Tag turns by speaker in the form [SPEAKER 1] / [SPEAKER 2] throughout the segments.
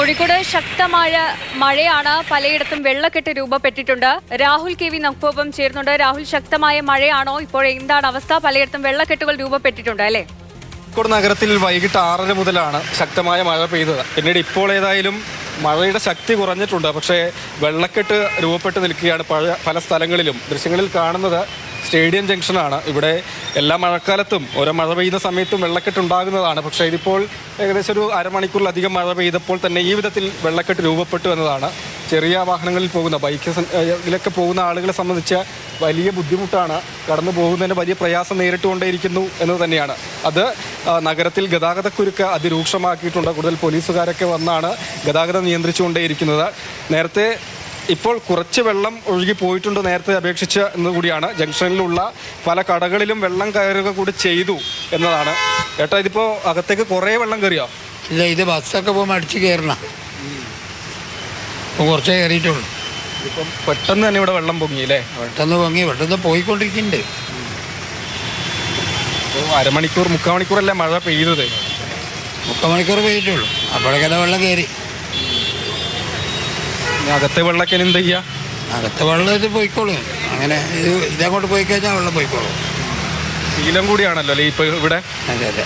[SPEAKER 1] കോഴിക്കോട് ശക്തമായ മഴയാണ്. പലയിടത്തും വെള്ളക്കെട്ട് രൂപപ്പെട്ടിട്ടുണ്ട്. രാഹുൽ കെ വി നമുക്കൊപ്പം ചേരുന്നുണ്ട്. രാഹുൽ, ശക്തമായ മഴയാണോ? ഇപ്പോൾ എന്താണ് അവസ്ഥ? പലയിടത്തും വെള്ളക്കെട്ടുകൾ രൂപപ്പെട്ടിട്ടുണ്ട് അല്ലേ?
[SPEAKER 2] കോഴിക്കോട് നഗരത്തിൽ വൈകിട്ട് 6:30 മുതലാണ് ശക്തമായ മഴ പെയ്തത്. പിന്നീട് ഇപ്പോൾ ഏതായാലും മഴയുടെ ശക്തി കുറഞ്ഞിട്ടുണ്ട്. പക്ഷേ വെള്ളക്കെട്ട് രൂപപ്പെട്ട് നിൽക്കുകയാണ് പല സ്ഥലങ്ങളിലും. ദൃശ്യങ്ങളിൽ കാണുന്നത് സ്റ്റേഡിയം ജംഗ്ഷനാണ്. ഇവിടെ എല്ലാ മഴക്കാലത്തും ഓരോ മഴ പെയ്യുന്ന സമയത്തും വെള്ളക്കെട്ട് ഉണ്ടാകുന്നതാണ്. പക്ഷേ ഇതിപ്പോൾ ഏകദേശം ഒരു അരമണിക്കൂറിലധികം മഴ പെയ്തപ്പോൾ തന്നെ ഈ വിധത്തിൽ വെള്ളക്കെട്ട് രൂപപ്പെട്ടു എന്നതാണ്. ചെറിയ വാഹനങ്ങളിൽ പോകുന്ന ബൈക്കിലൊക്കെ പോകുന്ന ആളുകളെ സംബന്ധിച്ച് വലിയ ബുദ്ധിമുട്ടാണ്. കടന്നു പോകുന്നതിന് വലിയ പ്രയാസം നേരിട്ടുകൊണ്ടേയിരിക്കുന്നു എന്ന് തന്നെയാണ്. അത് നഗരത്തിൽ ഗതാഗതക്കുരുക്ക് അതിരൂക്ഷമാക്കിയിട്ടുണ്ട്. കൂടുതൽ പോലീസുകാരൊക്കെ വന്നാണ് ഗതാഗതം നിയന്ത്രിച്ചുകൊണ്ടേയിരിക്കുന്നത്. നേരത്തെ ഇപ്പോൾ കുറച്ച് വെള്ളം ഒഴുകി പോയിട്ടുണ്ട് നേരത്തെ അപേക്ഷിച്ച് എന്നുകൂടിയാണ്. ജംഗ്ഷനിലുള്ള പല കടകളിലും വെള്ളം കയറുക കൂടി ചെയ്തു എന്നതാണ്. ഏട്ടാ, ഇതിപ്പോൾ അകത്തേക്ക് കുറേ വെള്ളം കയറിയോ?
[SPEAKER 3] ഇല്ല, ഇത് ബസ്സൊക്കെ പോകുമ്പോൾ അടിച്ച് കയറണം. ഇപ്പോൾ കുറച്ചേ കയറിയിട്ടുള്ളൂ.
[SPEAKER 2] ഇപ്പം പെട്ടെന്ന് തന്നെ ഇവിടെ വെള്ളം പൊങ്ങിയില്ലേ?
[SPEAKER 3] പെട്ടെന്ന് പോയിക്കൊണ്ടിരിക്കുന്നുണ്ട്.
[SPEAKER 2] അരമണിക്കൂർ 3/4 മണിക്കൂറല്ലേ മഴ പെയ്തത്?
[SPEAKER 3] 3/4 മണിക്കൂർ പെയ്തിട്ടുള്ളൂ. അപ്പോഴേക്കല്ല വെള്ളം കയറി.
[SPEAKER 2] അകത്തെ വെള്ളമൊക്കെ എന്ത് ചെയ്യുക?
[SPEAKER 3] അകത്തെ വെള്ളം ഇത് പോയിക്കോളും. അങ്ങനെ ഇതങ്ങോട്ട് പോയി കഴിഞ്ഞാൽ വെള്ളം പോയിക്കോളും.
[SPEAKER 2] ശീലം കൂടിയാണല്ലോ അല്ലേ ഇപ്പോൾ ഇവിടെ?
[SPEAKER 3] അതെ അതെ,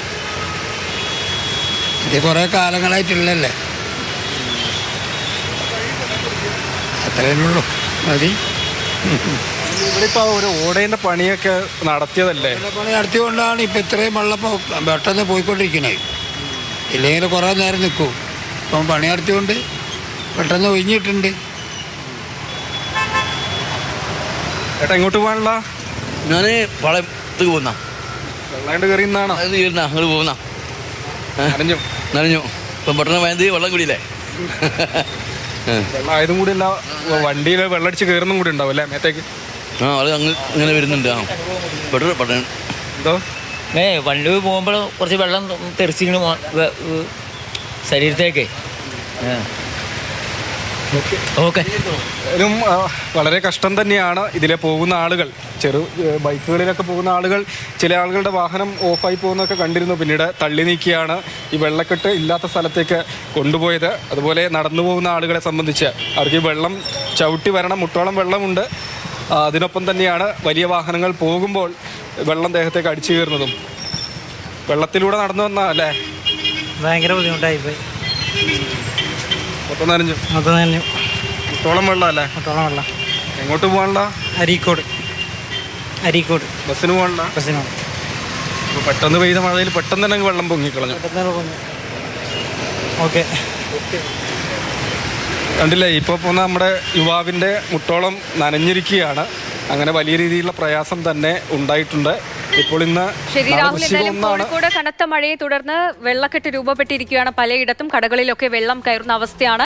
[SPEAKER 3] ഇത് കുറേ കാലങ്ങളായിട്ടുള്ളല്ലേ. അത്രയേ ഉള്ളൂ, മതി.
[SPEAKER 2] ഇവിടെ ഇപ്പോൾ ഒരു ഓടേൻ്റെ പണിയൊക്കെ നടത്തിയതല്ലേ?
[SPEAKER 3] പണി നടത്തിയതുകൊണ്ടാണ് ഇപ്പം ഇത്രയും വെള്ളം പെട്ടെന്ന് പോയിക്കൊണ്ടിരിക്കുന്നത്. ഇല്ലെങ്കിൽ കുറേ നേരം നിൽക്കും. ഇപ്പം പണി നടത്തിക്കൊണ്ട് പെട്ടെന്ന് ഒഴിഞ്ഞിട്ടുണ്ട്.
[SPEAKER 2] ഏട്ടാ, എങ്ങോട്ട് പോകാനുള്ള?
[SPEAKER 4] ഞാൻ വളത്തേക്ക് പോകുന്ന
[SPEAKER 2] വെള്ളാണ്ട് കയറി നിന്നാണോ?
[SPEAKER 4] അങ്ങോട്ട് പോകുന്ന നനഞ്ഞു. ഇപ്പം പെട്ടെന്ന് വയന്തി വെള്ളം കൂടിയില്ലേ?
[SPEAKER 2] വെള്ളം ആയതും കൂടി അല്ല, വണ്ടിയിൽ വെള്ളടിച്ച് കയറുന്നും കൂടി ഉണ്ടാവും അല്ലേ മേത്തേക്ക്?
[SPEAKER 4] അത് അങ്ങനെ വരുന്നുണ്ട്. പെട്ടെന്ന്
[SPEAKER 2] എന്തോ
[SPEAKER 5] വണ്ടി പോകുമ്പോൾ കുറച്ച് വെള്ളം തെറിച്ചിങ്ങനെ ശരീരത്തേക്ക്. ഓക്കെ,
[SPEAKER 2] വളരെ കഷ്ടം തന്നെയാണ് ഇതിലെ പോകുന്ന ആളുകൾ. ബൈക്കുകളിലൊക്കെ പോകുന്ന ആളുകൾ, ചില ആളുകളുടെ വാഹനം ഓഫായി പോകുന്നതൊക്കെ കണ്ടിരുന്നു. പിന്നീട് തള്ളി നീക്കിയാണ് ഈ വെള്ളക്കെട്ട് ഇല്ലാത്ത സ്ഥലത്തേക്ക് കൊണ്ടുപോയത്. അതുപോലെ നടന്നു പോകുന്ന ആളുകളെ സംബന്ധിച്ച് അവർക്ക് ഈ വെള്ളം ചവിട്ടി വരണം, മുട്ടോളം വെള്ളമുണ്ട്. അതിനൊപ്പം തന്നെയാണ് വലിയ വാഹനങ്ങൾ പോകുമ്പോൾ വെള്ളം ദേഹത്തേക്ക് അടിച്ചു കയറുന്നതും. വെള്ളത്തിലൂടെ നടന്നു വന്നാ അല്ലേ?
[SPEAKER 5] ഭയങ്കര ബുദ്ധിമുട്ടായിപ്പോയി.
[SPEAKER 2] മൊത്തം നനഞ്ഞു. മുട്ടോളം വെള്ളം അല്ലേ?
[SPEAKER 5] മുട്ടോളം വെള്ളം.
[SPEAKER 2] എങ്ങോട്ട് പോകാനുള്ള?
[SPEAKER 5] അരീക്കോട്.
[SPEAKER 2] ബസ്സിന് പോകാനുള്ള? അപ്പോൾ പെട്ടെന്ന് പെയ്ത മഴയിൽ പെട്ടെന്ന് തന്നെ വെള്ളം പൊങ്ങിക്കളഞ്ഞു.
[SPEAKER 5] ഓക്കെ,
[SPEAKER 2] കണ്ടില്ലേ? ഇപ്പോൾ പോകുന്ന നമ്മുടെ യുവാവിൻ്റെ മുട്ടോളം നനഞ്ഞിരിക്കുകയാണ്. അങ്ങനെ വലിയ രീതിയിലുള്ള പ്രയാസം തന്നെ ഉണ്ടായിട്ടുണ്ട്. ഇപ്പോൾ ഇന്ന്
[SPEAKER 1] ശരി രാഹുൽ, എന്തായാലും കോഴിക്കോട് കനത്ത മഴയെ തുടർന്ന് വെള്ളക്കെട്ട് രൂപപ്പെട്ടിരിക്കുകയാണ്. പലയിടത്തും കടകളിലൊക്കെ വെള്ളം കയറുന്ന അവസ്ഥയാണ്.